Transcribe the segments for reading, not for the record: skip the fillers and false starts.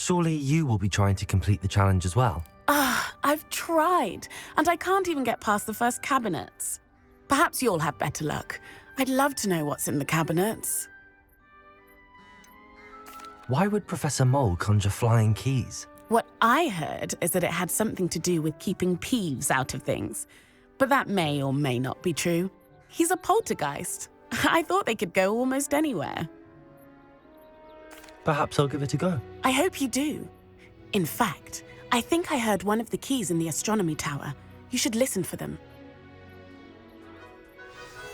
Surely you will be trying to complete the challenge as well. I've tried, and I can't even get past the first cabinets. Perhaps you'll have better luck. I'd love to know what's in the cabinets. Why would Professor Mole conjure flying keys? What I heard is that it had something to do with keeping Peeves out of things. But that may or may not be true. He's a poltergeist. I thought they could go almost anywhere. Perhaps I'll give it a go. I hope you do. In fact, I think I heard one of the keys in the astronomy tower. You should listen for them.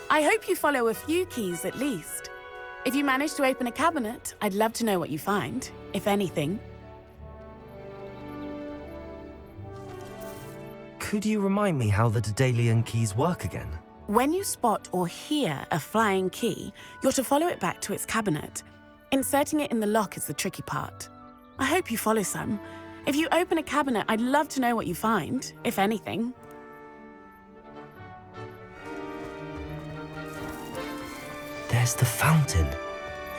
I hope you follow a few keys at least. If you manage to open a cabinet, I'd love to know what you find, if anything. Could you remind me how the Daedalian keys work again? When you spot or hear a flying key, you're to follow it back to its cabinet. Inserting it in the lock is the tricky part. I hope you follow some. If you open a cabinet, I'd love to know what you find, if anything. There's the fountain.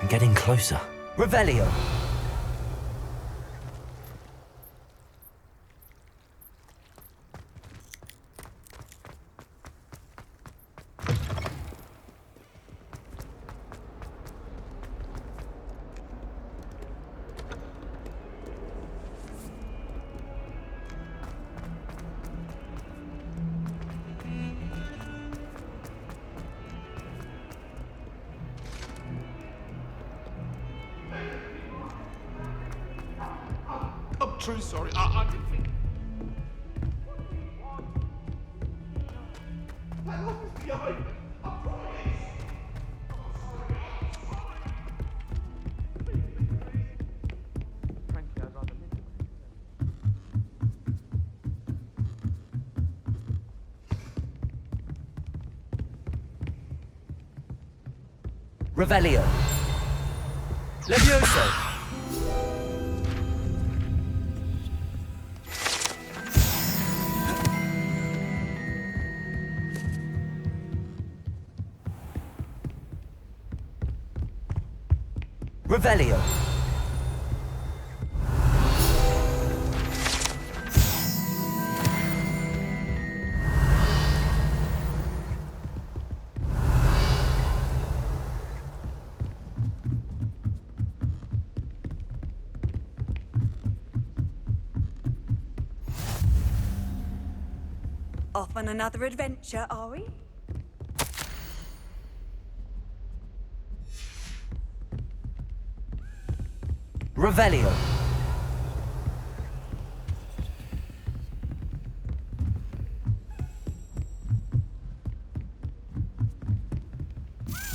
I'm getting closer. Revelio! I'm truly sorry. I didn't think. That lock is behind me. I promise. Frankly, I'd rather live. Revelio! Levioso! Revelio! Off on another adventure, are we? Revelio!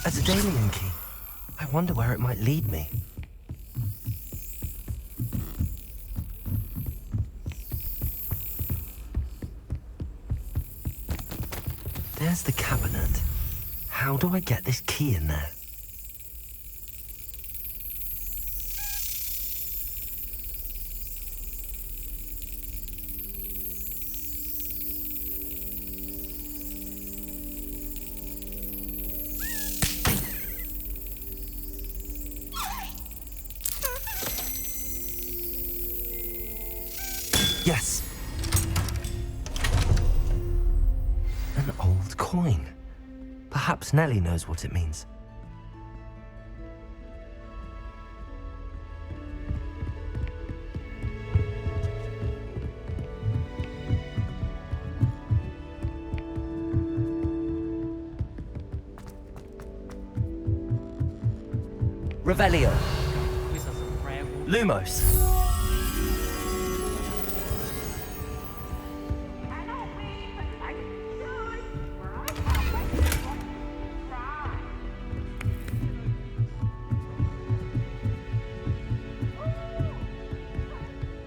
A Daedalian key. I wonder where it might lead me. There's the cabinet. How do I get this key in there? Yes! An old coin. Perhaps Nellie knows what it means. Revelio. Lumos.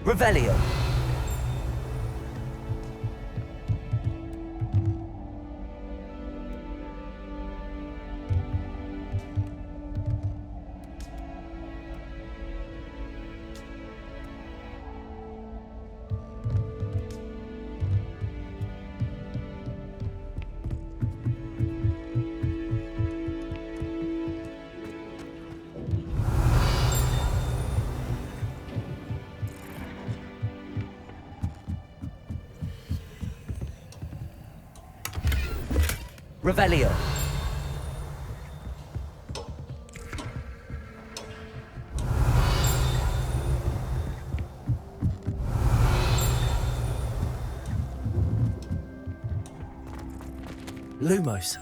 Revelio. Revelio. Lumos.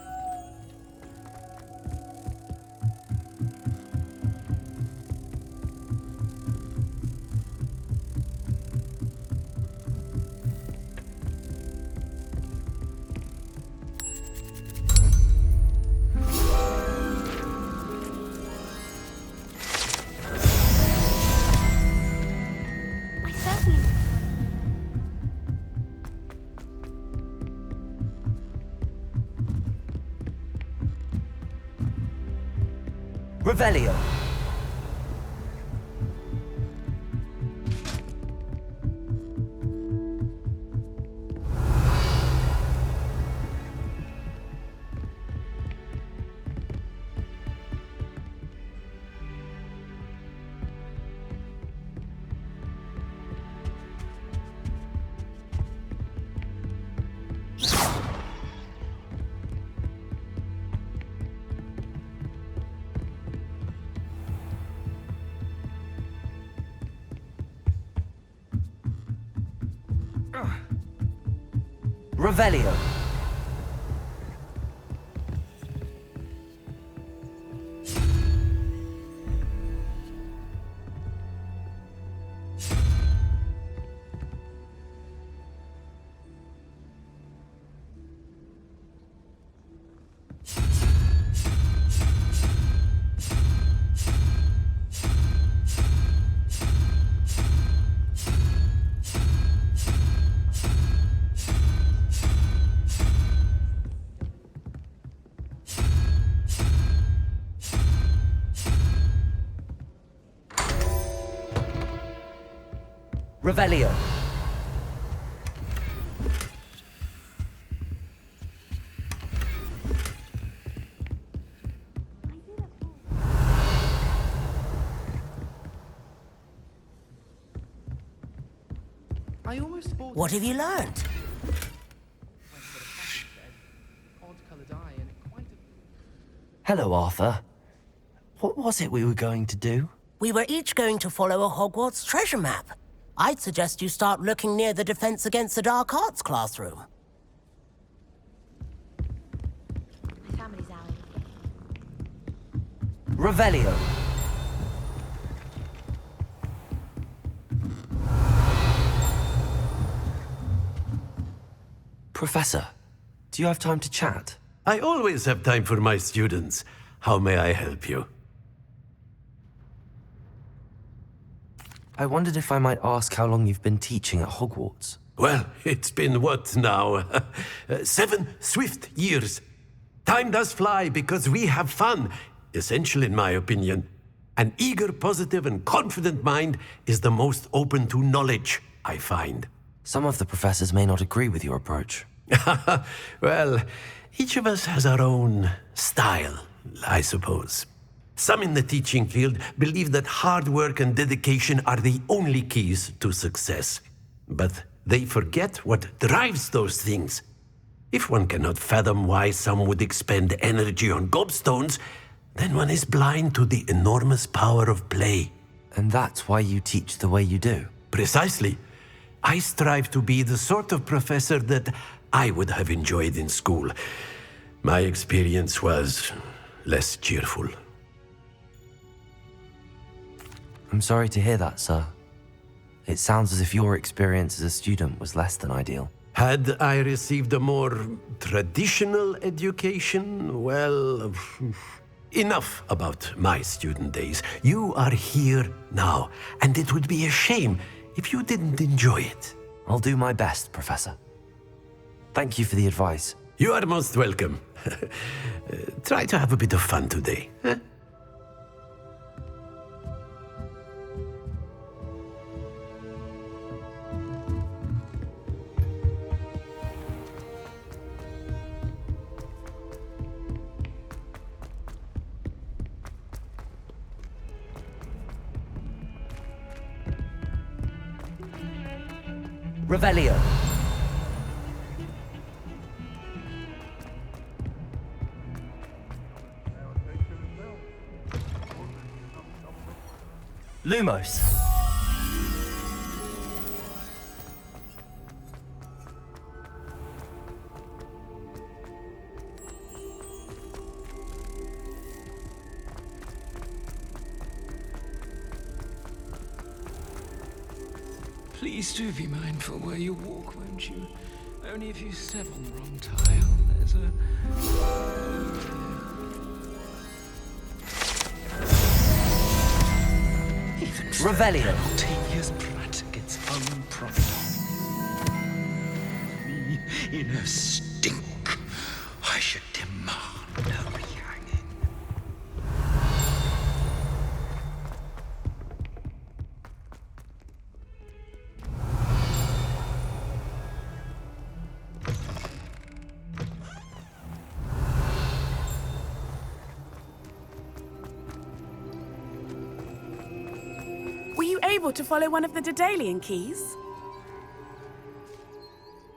I certainly. Revelio. Revelio. Revelio. I almost bought What have you learned? odd-coloured eye and quite a... Hello, Arthur. What was it we were going to do? We were each going to follow a Hogwarts treasure map. I'd suggest you start looking near the Defense Against the Dark Arts classroom. My family's out. Revelio. Professor, do you have time to chat? I always have time for my students. How may I help you? I wondered if I might ask how long you've been teaching at Hogwarts. Well, it's been what now? 7 swift years. Time does fly because we have fun. Essential in my opinion. An eager, positive, and confident mind is the most open to knowledge, I find. Some of the professors may not agree with your approach. Well, each of us has our own style, I suppose. Some in the teaching field believe that hard work and dedication are the only keys to success. But they forget what drives those things. If one cannot fathom why some would expend energy on gobstones, then one is blind to the enormous power of play. And that's why you teach the way you do. Precisely. I strive to be the sort of professor that I would have enjoyed in school. My experience was less cheerful. I'm sorry to hear that, sir. It sounds as if your experience as a student was less than ideal. Had I received a more traditional education, well, enough about my student days. You are here now, and it would be a shame if you didn't enjoy it. I'll do my best, Professor. Thank you for the advice. You are most welcome. Try to have a bit of fun today. Huh? Revelio. Lumos. Please do be mindful where you walk, won't you? Only if you step on the wrong tile, there's a... Even Revelio. Octavia's brat gets unprofitable. Me in her stink. I should demand her rehanging. Were you able to follow one of the Daedalian keys?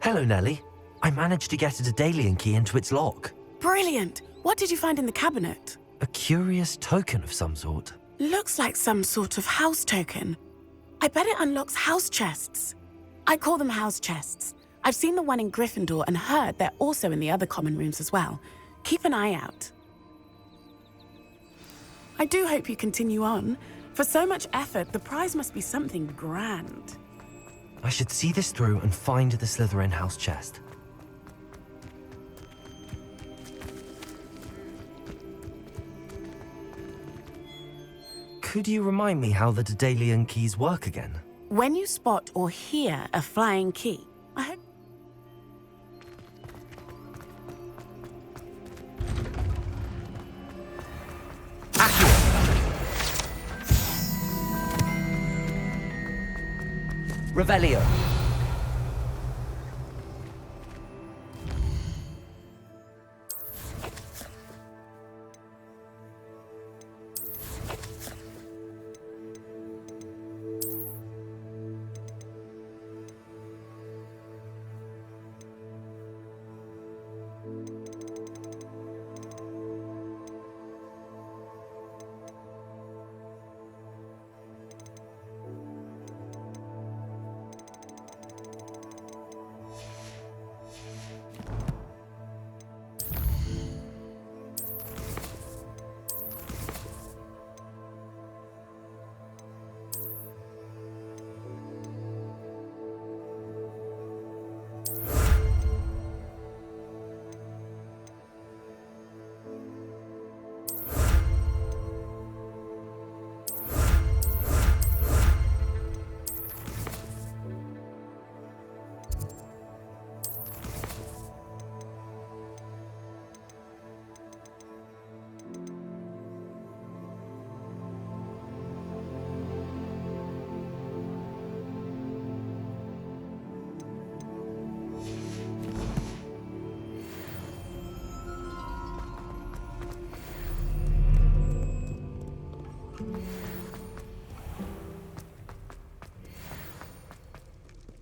Hello, Nellie. I managed to get a Daedalian key into its lock. Brilliant! What did you find in the cabinet? A curious token of some sort. Looks like some sort of house token. I bet it unlocks house chests. I call them house chests. I've seen the one in Gryffindor and heard they're also in the other common rooms as well. Keep an eye out. I do hope you continue on. For so much effort, the prize must be something grand. I should see this through and find the Slytherin house chest. Could you remind me how the Daedalian keys work again? When you spot or hear a flying key, I hope... Revelio.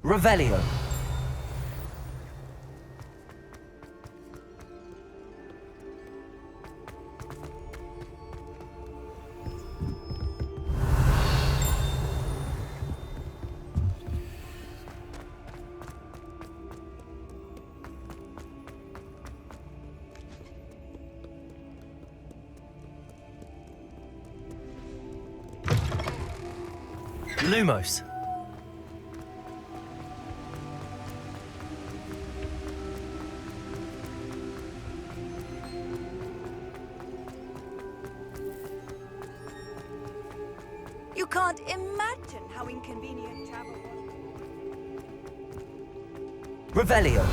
Revelio. Lumos. You can't imagine how inconvenient travel was. Revelio.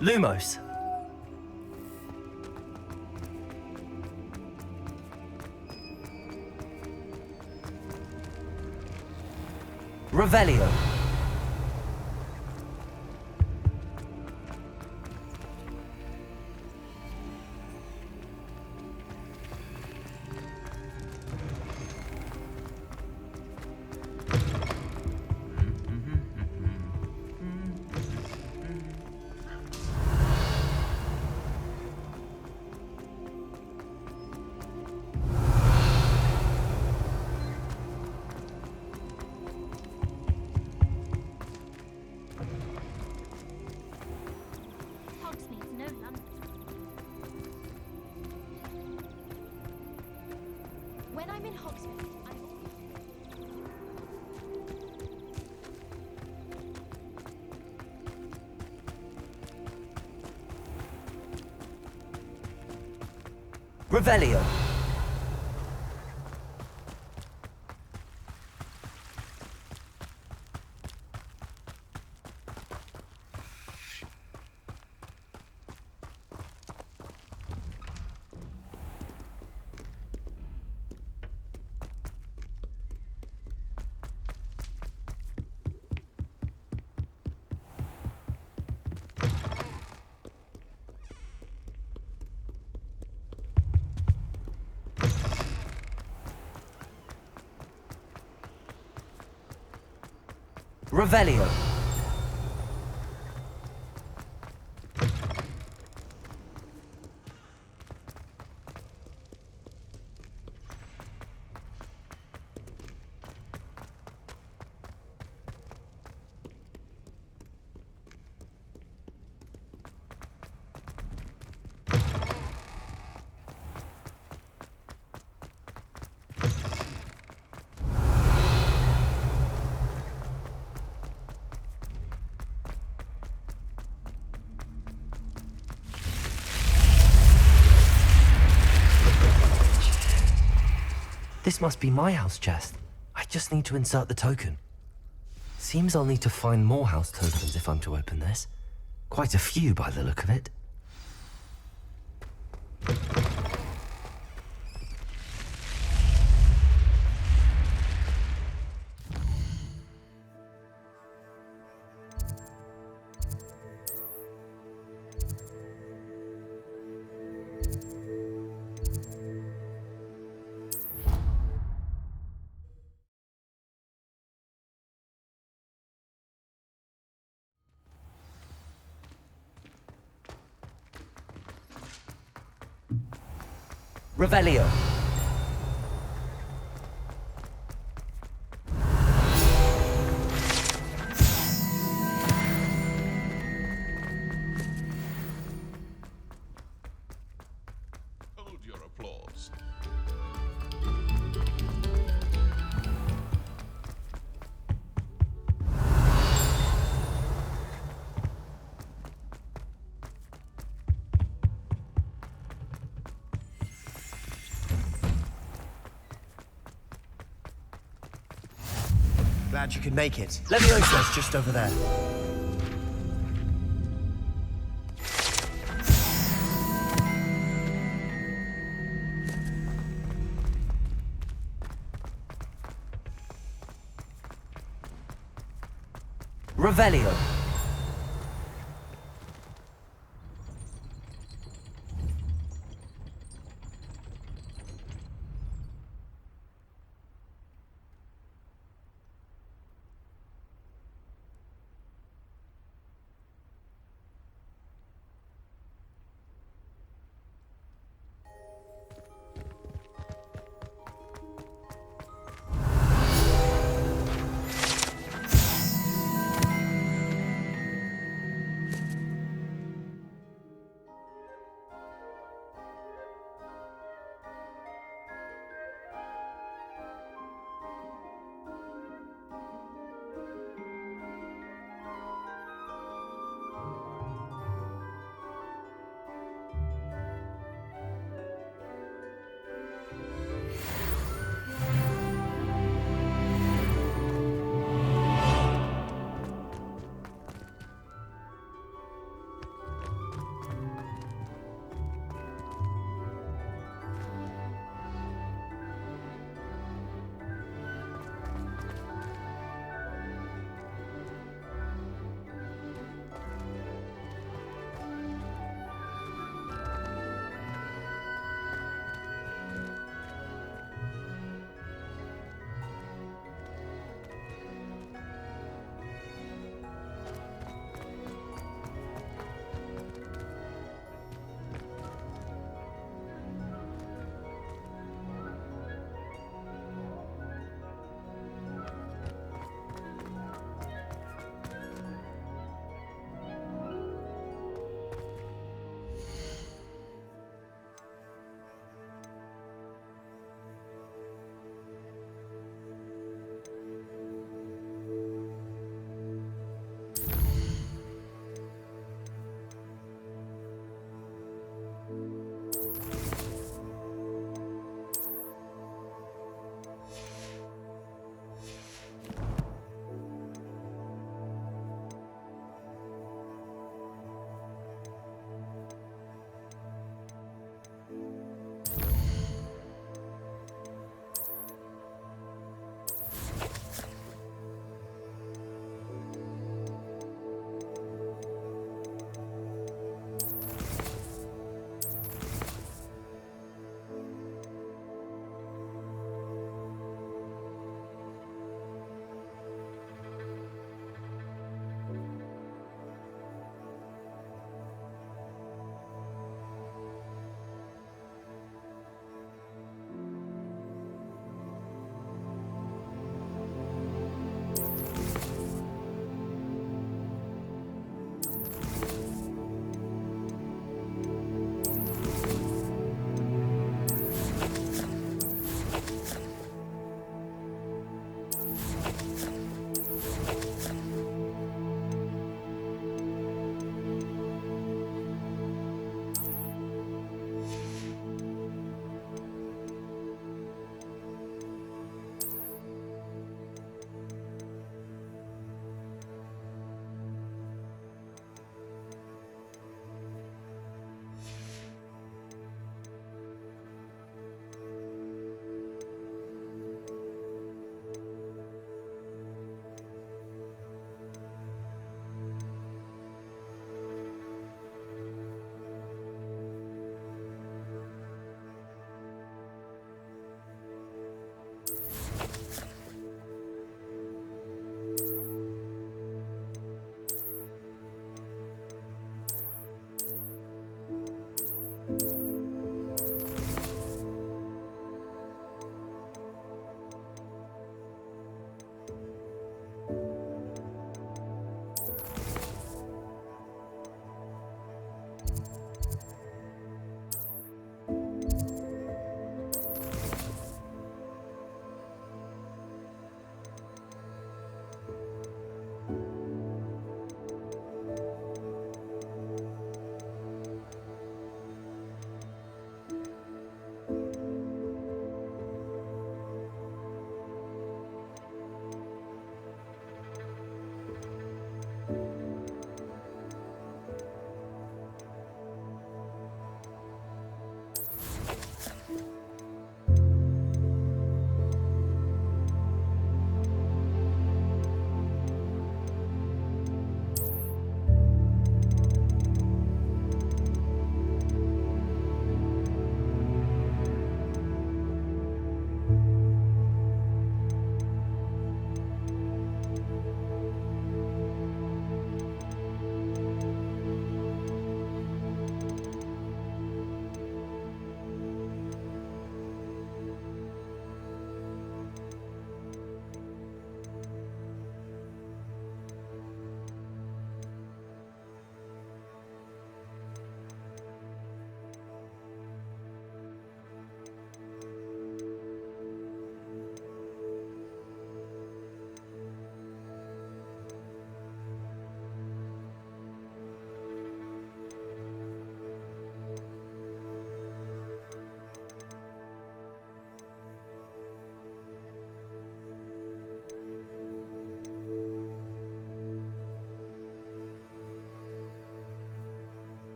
Lumos. Revelio. When I'm in Hogsmeade, I'm... Revelio. Revelio. This must be my house chest. I just need to insert the token. Seems I'll need to find more house tokens if I'm to open this. Quite a few by the look of it. Revelio. Hold your applause. Glad you could make it. Leviosa's just over there. Revelio.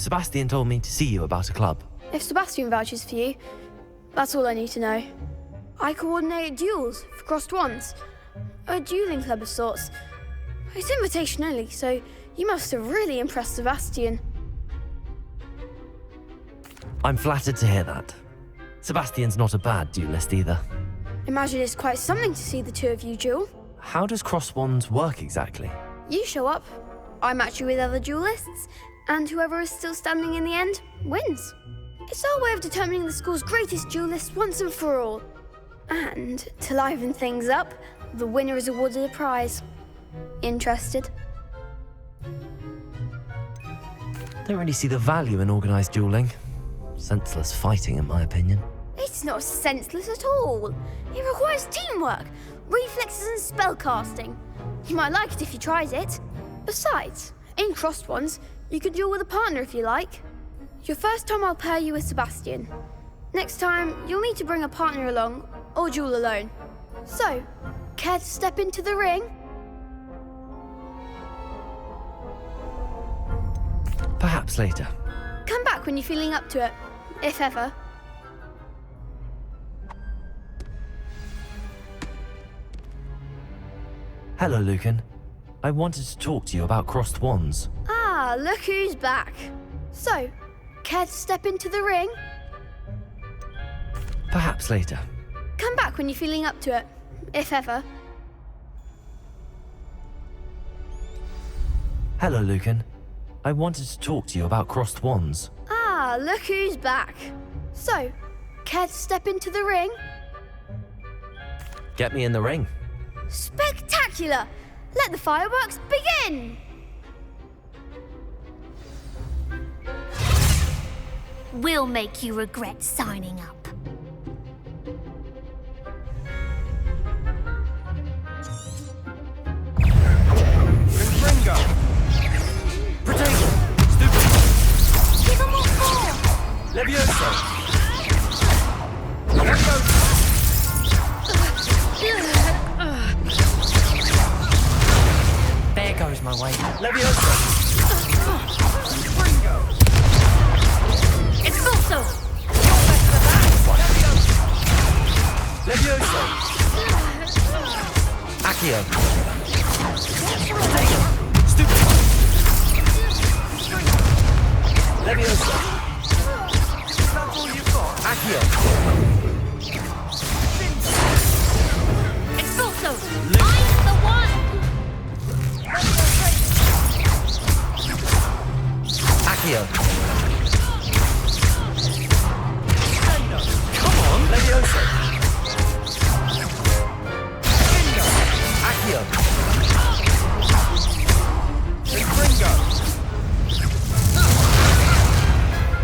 Sebastian told me to see you about a club. If Sebastian vouches for you, that's all I need to know. I coordinate duels for crossed wands. A dueling club of sorts. It's invitation only, so you must have really impressed Sebastian. I'm flattered to hear that. Sebastian's not a bad duelist either. Imagine it's quite something to see the two of you duel. How does cross wands work exactly? You show up, I match you with other duelists, and whoever is still standing in the end wins. It's our way of determining the school's greatest duelist once and for all. And to liven things up, the winner is awarded a prize. Interested? Don't really see the value in organised dueling. Senseless fighting, in my opinion. It's not senseless at all. It requires teamwork, reflexes and spellcasting. You might like it if you tried it. Besides, in crossed ones, you can duel with a partner if you like. Your first time I'll pair you with Sebastian. Next time, you'll need to bring a partner along, or duel alone. So, care to step into the ring? Perhaps later. Come back when you're feeling up to it, if ever. Hello, Lucan. I wanted to talk to you about crossed wands. Ah, look who's back. So, care to step into the ring? Perhaps later. Come back when you're feeling up to it, if ever. Hello, Lucan. I wanted to talk to you about crossed wands. Ah, look who's back. So, care to step into the ring? Get me in the ring. Spectacular! Let the fireworks begin! We'll make you regret signing up. Ringo! Potato! Stupid! Give 'em what for! Levioso! Levioso! There goes my way. Levioso! Ringo! Expulso! Levioso! Accio. Stupid! Levioso! That's all you've got? Accio. Expulso! I'm the one! Accio. Come on! Levioso! Accio. Ringo!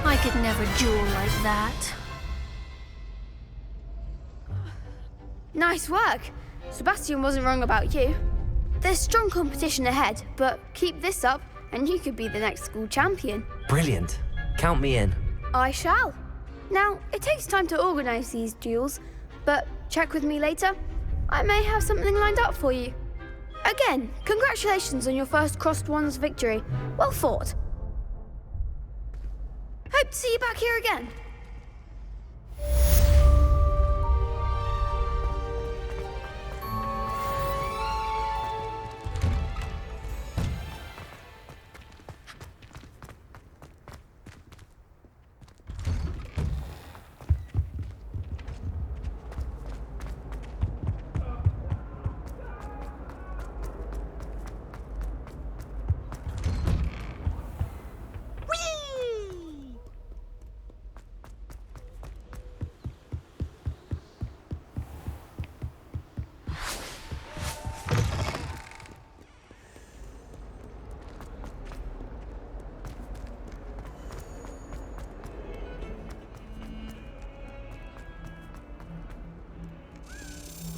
I could never duel like that. Nice work. Sebastian wasn't wrong about you. There's strong competition ahead, but keep this up and you could be the next school champion. Brilliant. Count me in. I shall. Now, it takes time to organise these duels, but check with me later. I may have something lined up for you. Again, congratulations on your first Crossed Wands victory. Well fought. Hope to see you back here again.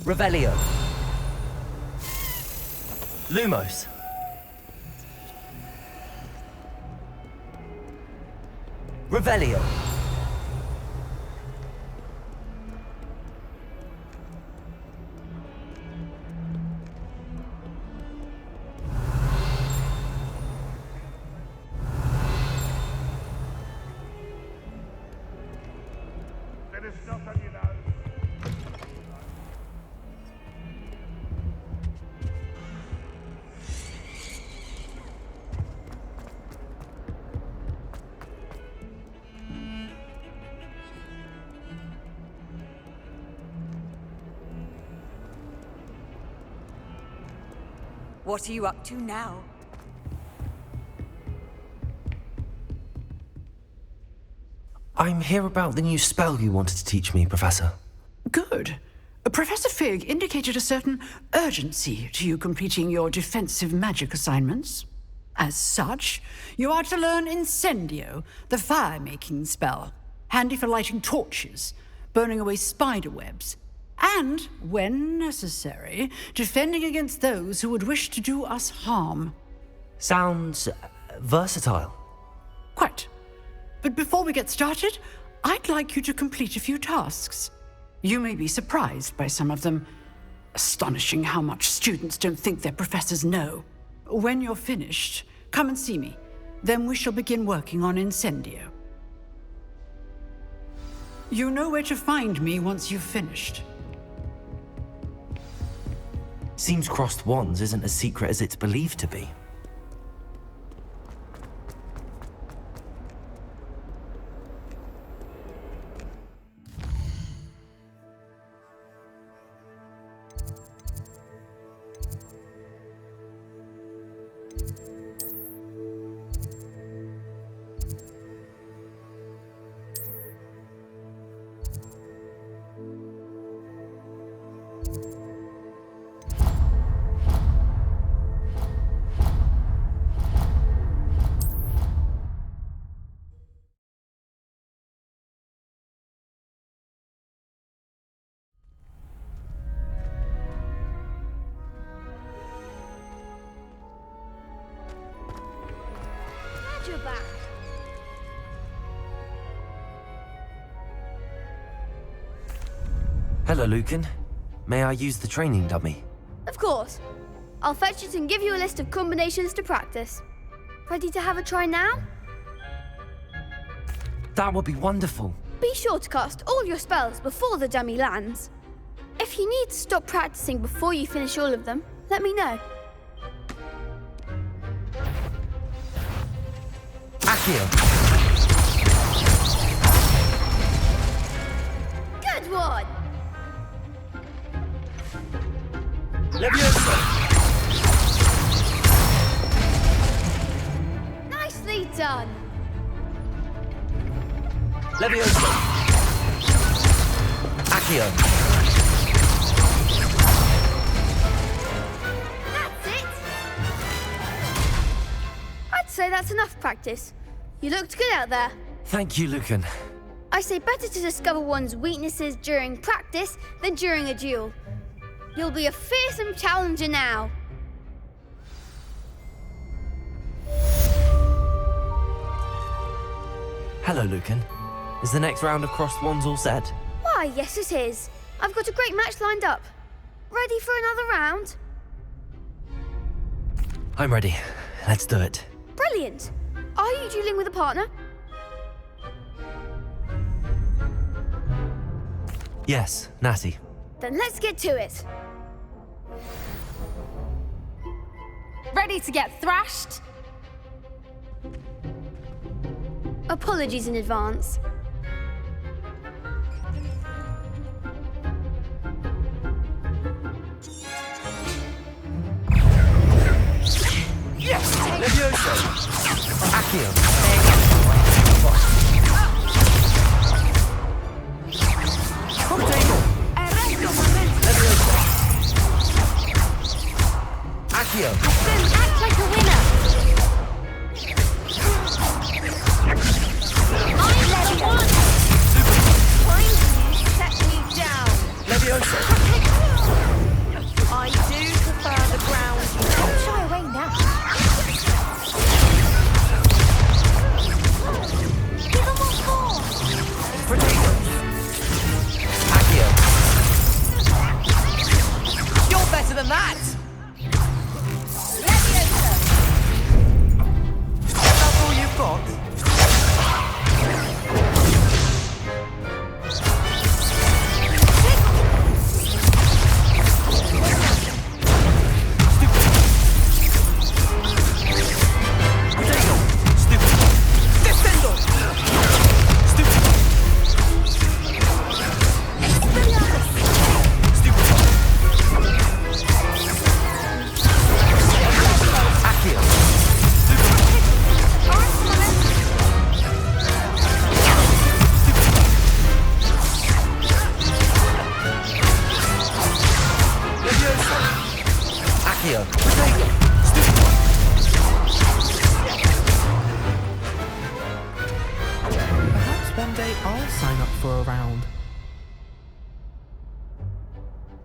Revelio. Lumos. Revelio. What are you up to now? I'm here about the new spell you wanted to teach me, Professor. Good. Professor Fig indicated a certain urgency to you completing your defensive magic assignments. As such, you are to learn Incendio, the fire-making spell, handy for lighting torches, burning away spider webs, and, when necessary, defending against those who would wish to do us harm. Sounds versatile. Quite. But before we get started, I'd like you to complete a few tasks. You may be surprised by some of them. Astonishing how much students don't think their professors know. When you're finished, come and see me. Then we shall begin working on Incendio. You know where to find me once you've finished. Seems Crossed Wands isn't as secret as it's believed to be. back. Hello, Lucan. May I use the training dummy? Of course. I'll fetch it and give you a list of combinations to practice. Ready to have a try now? That would be wonderful. Be sure to cast all your spells before the dummy lands. If you need to stop practicing before you finish all of them, let me know. Accio. Good one! Leviosa! Nicely done! Leviosa! Accio. That's it! I'd say that's enough practice. You looked good out there. Thank you, Lucan. I say better to discover one's weaknesses during practice than during a duel. You'll be a fearsome challenger now. Hello, Lucan. Is the next round of crossed wands all set? Why, yes it is. I've got a great match lined up. Ready for another round? I'm ready. Let's do it. Brilliant. Are you dueling with a partner? Yes, Natty. Then let's get to it. Ready to get thrashed? Apologies in advance. Yes! Leviosa! Accio. Accio. Then act like a winner. I'm level 1. Time you set me down. Leviosa! I do prefer the ground. Don't shy away now. Give them all 4. Accio. You're better than that! That's all you've got? Perhaps one day I'll sign up for a round.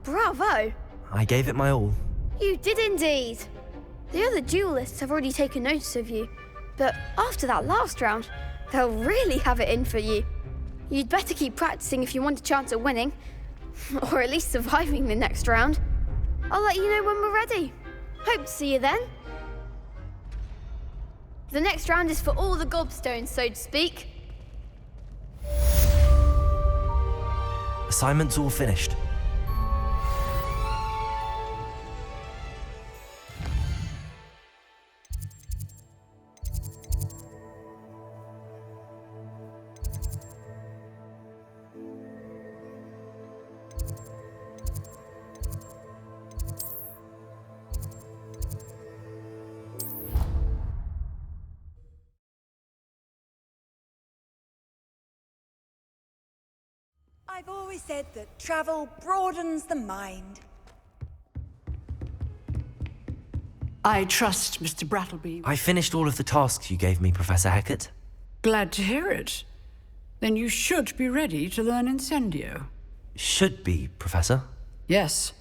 Bravo! I gave it my all. You did indeed. The other duelists have already taken notice of you, but after that last round, they'll really have it in for you. You'd better keep practicing if you want a chance at winning, or at least surviving the next round. I'll let you know when we're ready. Hope to see you then. The next round is for all the gobstones, so to speak. Assignment's all finished. I've always said that travel broadens the mind. I trust Mr. Brattleby. I finished all of the tasks you gave me, Professor Hecat. Glad to hear it. Then you should be ready to learn Incendio. Should be, Professor. Yes.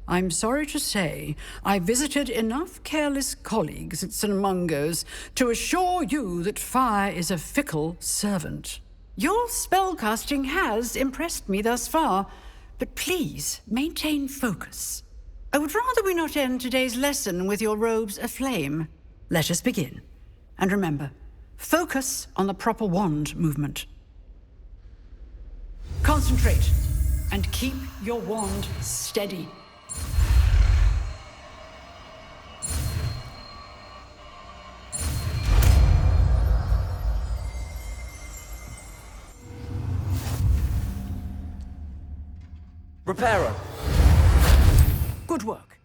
I'm sorry to say, I visited enough careless colleagues at St. Mungo's to assure you that fire is a fickle servant. Your spellcasting has impressed me thus far, but please maintain focus. I would rather we not end today's lesson with your robes aflame. Let us begin. And remember, focus on the proper wand movement. Concentrate, and keep your wand steady. Repairer. Good work.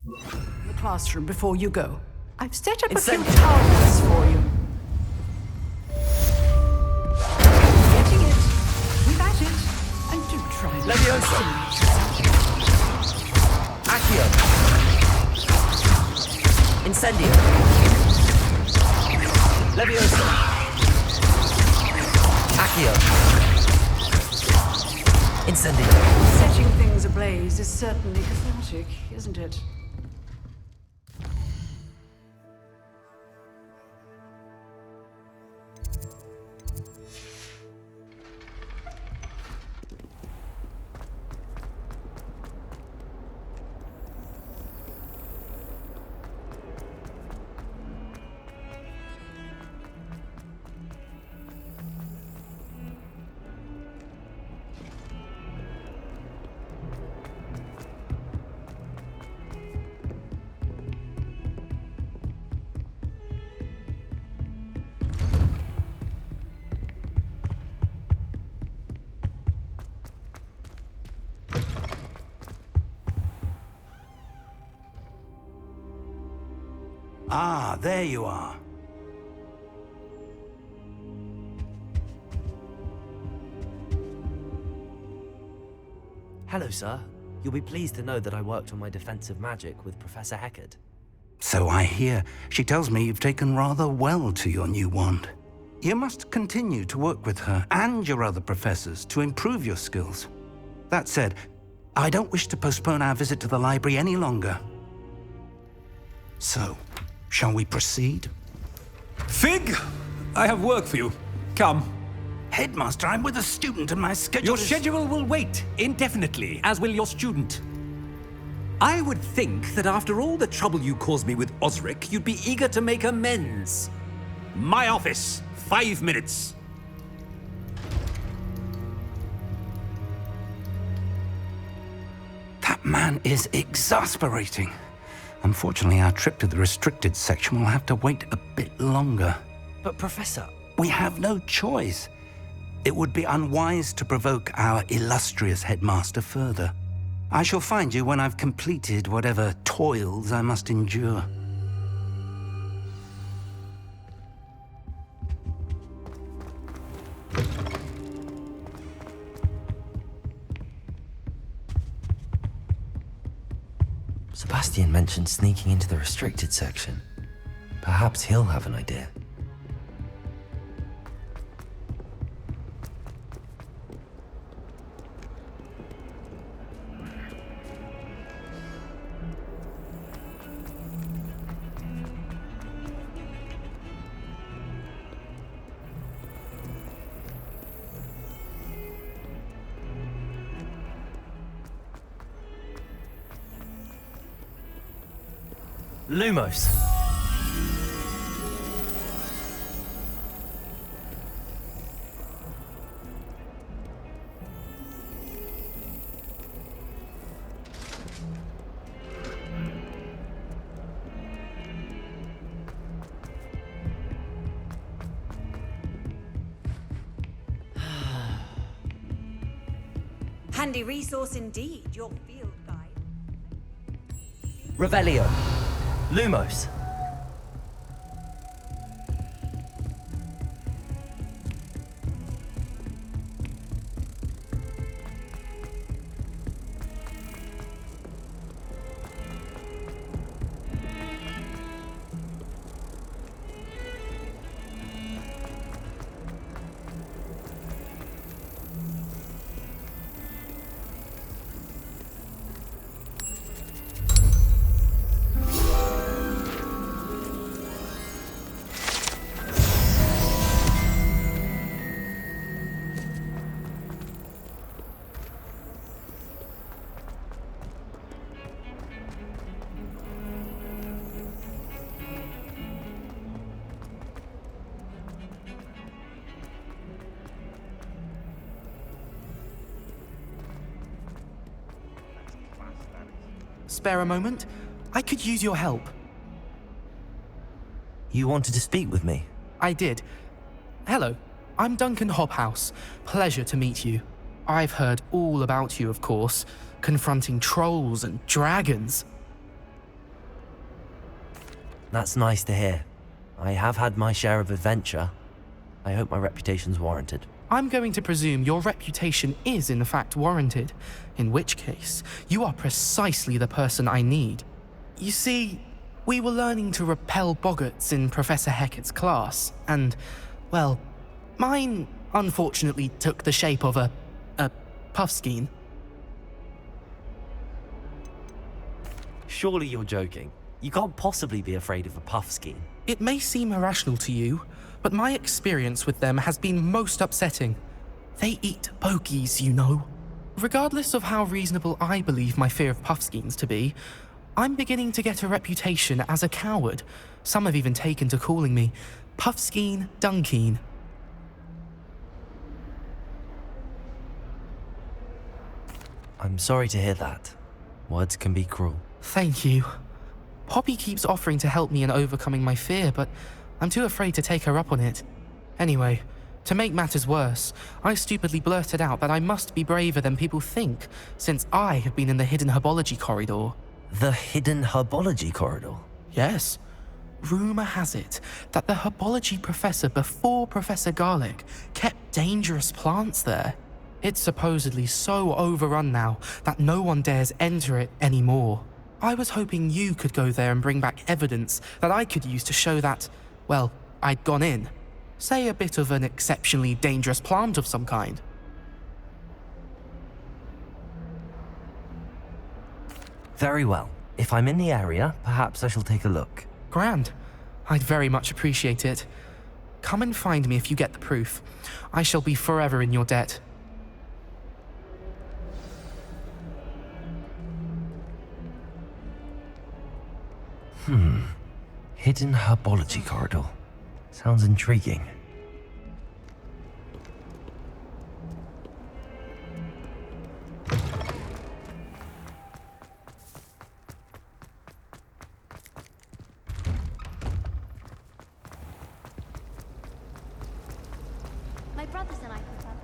The classroom before you go. I've set up a few Incendio. targets for you. Getting it. Keep at it. And do try and Leviosa. Accio. Incendio. Leviosa. Accio. Incendio. Setting things ablaze is certainly cathartic, isn't it? Ah, there you are. Hello, sir. You'll be pleased to know that I worked on my defensive magic with Professor Heckard. So I hear. She tells me you've taken rather well to your new wand. You must continue to work with her and your other professors to improve your skills. That said, I don't wish to postpone our visit to the library any longer. So, shall we proceed? Fig! I have work for you. Come. Headmaster, I'm with a student and my schedule Your is... schedule will wait indefinitely, as will your student. I would think that after all the trouble you caused me with Osric, you'd be eager to make amends. My office, 5 minutes. That man is exasperating. Unfortunately, our trip to the restricted section will have to wait a bit longer. But, Professor... We have no choice. It would be unwise to provoke our illustrious headmaster further. I shall find you when I've completed whatever toils I must endure. Sebastian mentioned sneaking into the restricted section. Perhaps he'll have an idea. Lumos. Handy resource indeed, your field guide. Revelio. Lumos. spare a moment? I could use your help. You wanted to speak with me? I did. Hello, I'm Duncan Hobhouse. Pleasure to meet you. I've heard all about you, of course, confronting trolls and dragons. That's nice to hear. I have had my share of adventure. I hope my reputation's warranted. I'm going to presume your reputation is in fact warranted, in which case, you are precisely the person I need. You see, we were learning to repel boggarts in Professor Hecat's class, and, well, mine unfortunately took the shape of a puffskein. Surely you're joking. You can't possibly be afraid of a puffskein. It may seem irrational to you, but my experience with them has been most upsetting. They eat bogies, you know. Regardless of how reasonable I believe my fear of puffskeins to be, I'm beginning to get a reputation as a coward. Some have even taken to calling me Puffskein Dunkeen. I'm sorry to hear that. Words can be cruel. Thank you. Poppy keeps offering to help me in overcoming my fear, but I'm too afraid to take her up on it. Anyway, to make matters worse, I stupidly blurted out that I must be braver than people think, since I have been in the hidden herbology corridor. The hidden herbology corridor? Yes. Rumour has it that the herbology professor before Professor Garlic kept dangerous plants there. It's supposedly so overrun now that no one dares enter it anymore. I was hoping you could go there and bring back evidence that I could use to show that, well, I'd gone in. Say a bit of an exceptionally dangerous plant of some kind. Very well. If I'm in the area, perhaps I shall take a look. Grand. I'd very much appreciate it. Come and find me if you get the proof. I shall be forever in your debt. Hidden herbology corridor. Sounds intriguing. My brothers and I put up.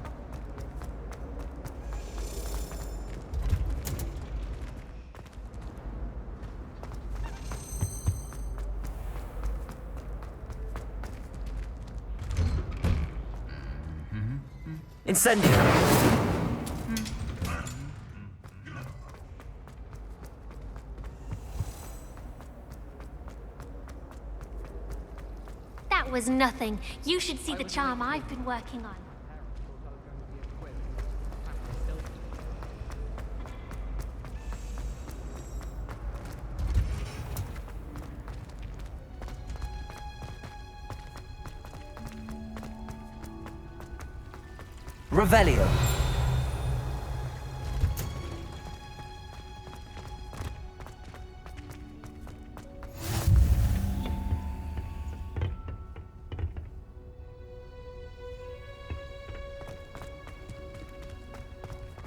Incendio! That was nothing. You should see the charm I've been working on. Revelio.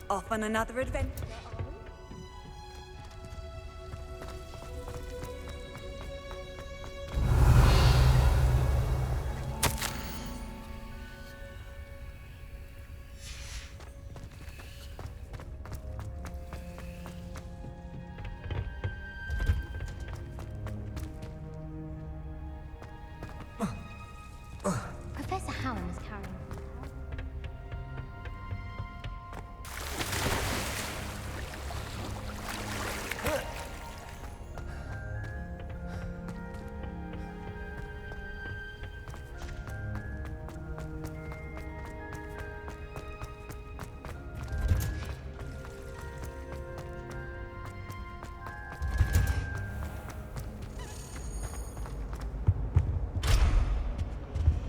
Off on another adventure. Professor Hallam is carrying.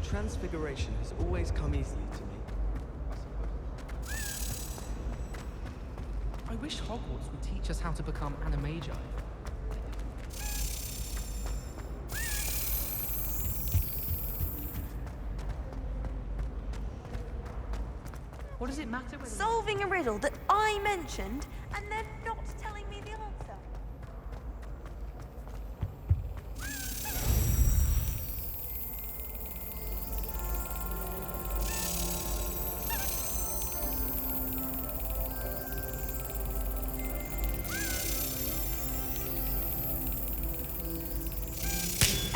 Transfiguration has always come easily to me. I wish Hogwarts would teach us how to become animagi. What does it matter? Solving a riddle that I mentioned and then not telling me the answer.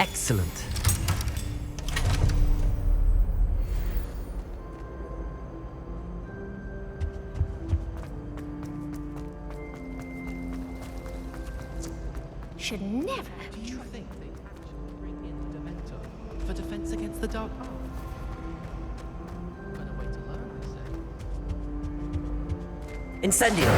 Excellent. Should never. Do you think they actually bring in the Dementor for defense against the dark arts? Better wait to learn, I say. Incendio.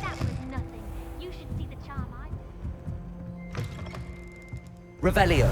That was nothing. You should see the charm I... Revelio.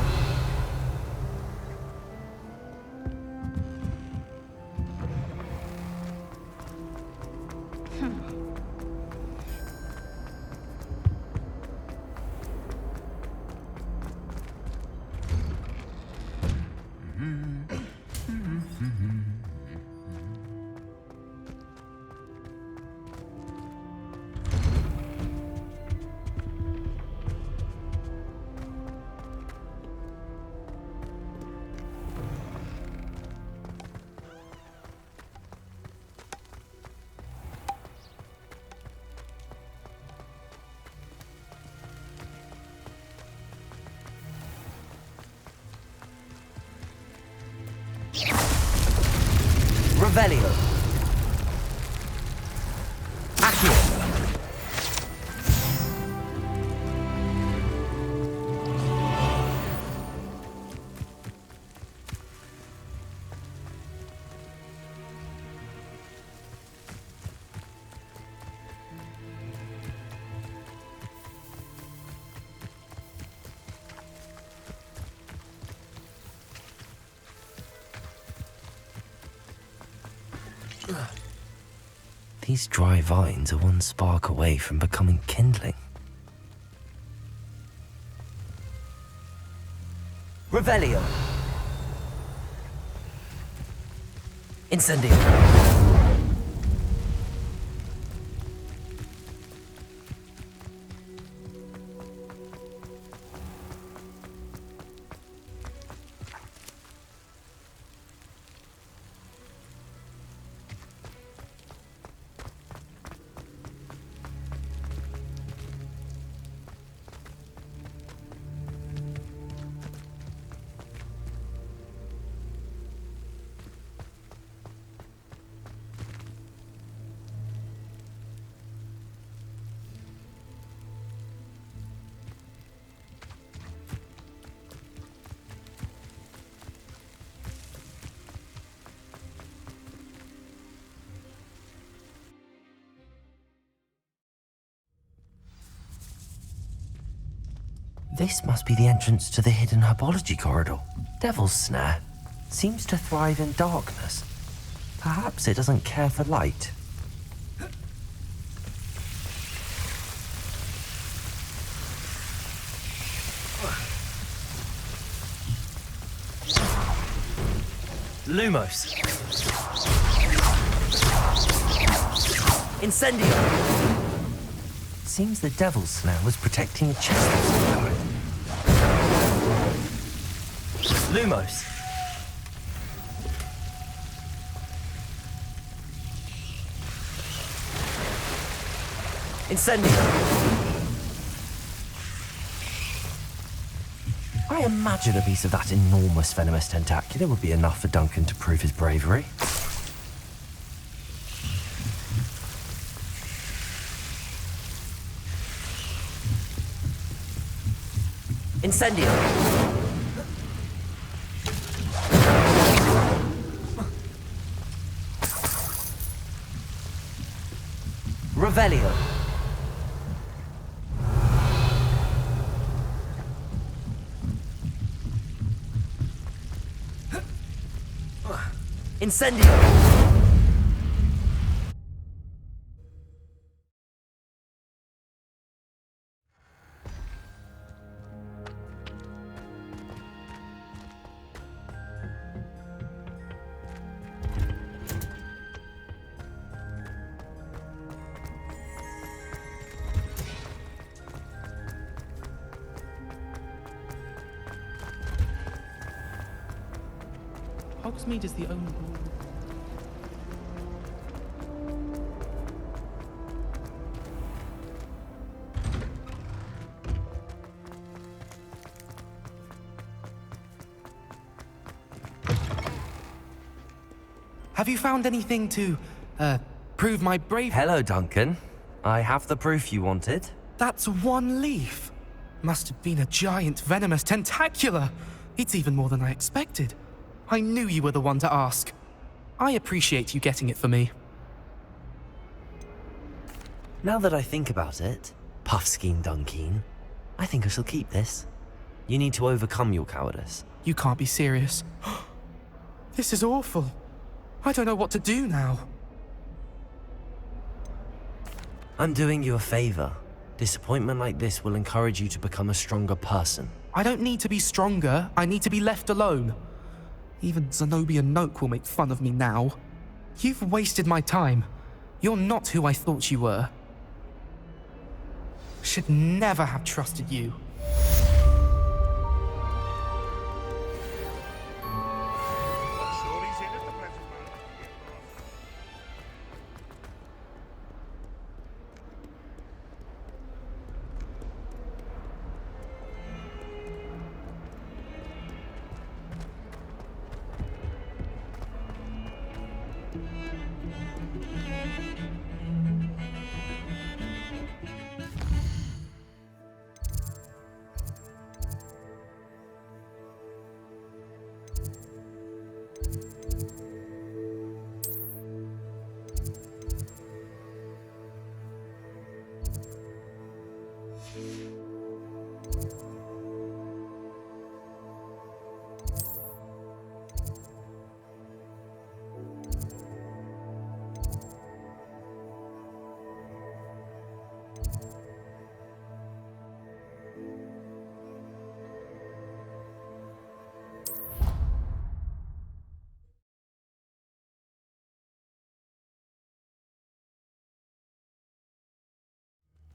Revelio. Accio. These dry vines are one spark away from becoming kindling. Revelio. Incendio. This must be the entrance to the hidden herbology corridor. Devil's Snare seems to thrive in darkness. Perhaps it doesn't care for light. Lumos. Incendio. Seems the Devil's Snare was protecting a chest of some kind. Lumos. Incendio. I imagine a piece of that enormous venomous tentacular would be enough for Duncan to prove his bravery. Incendio. Revelio. Incendio. Hogsmeade is the only... Have you found anything to, prove my bravery? Hello, Duncan. I have the proof you wanted. That's one leaf. Must have been a giant venomous tentacula. It's even more than I expected. I knew you were the one to ask. I appreciate you getting it for me. Now that I think about it, Puffskein Dunkeen, I think I shall keep this. You need to overcome your cowardice. You can't be serious. This is awful. I don't know what to do now. I'm doing you a favor. Disappointment like this will encourage you to become a stronger person. I don't need to be stronger. I need to be left alone. Even Zenobia Noak will make fun of me now. You've wasted my time. You're not who I thought you were. Should never have trusted you.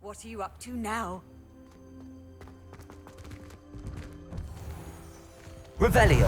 What are you up to now? Revelio.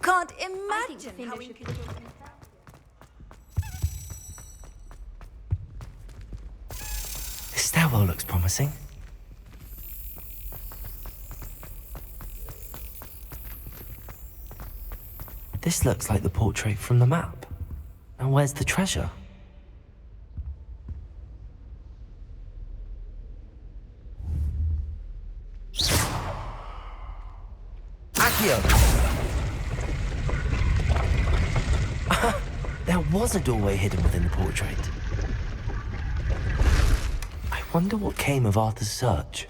can't imagine how inconvenient. This stairwell looks promising. This looks like the portrait from the map. Now where's the treasure? Accio! There was a doorway hidden within the portrait. I wonder what came of Arthur's search.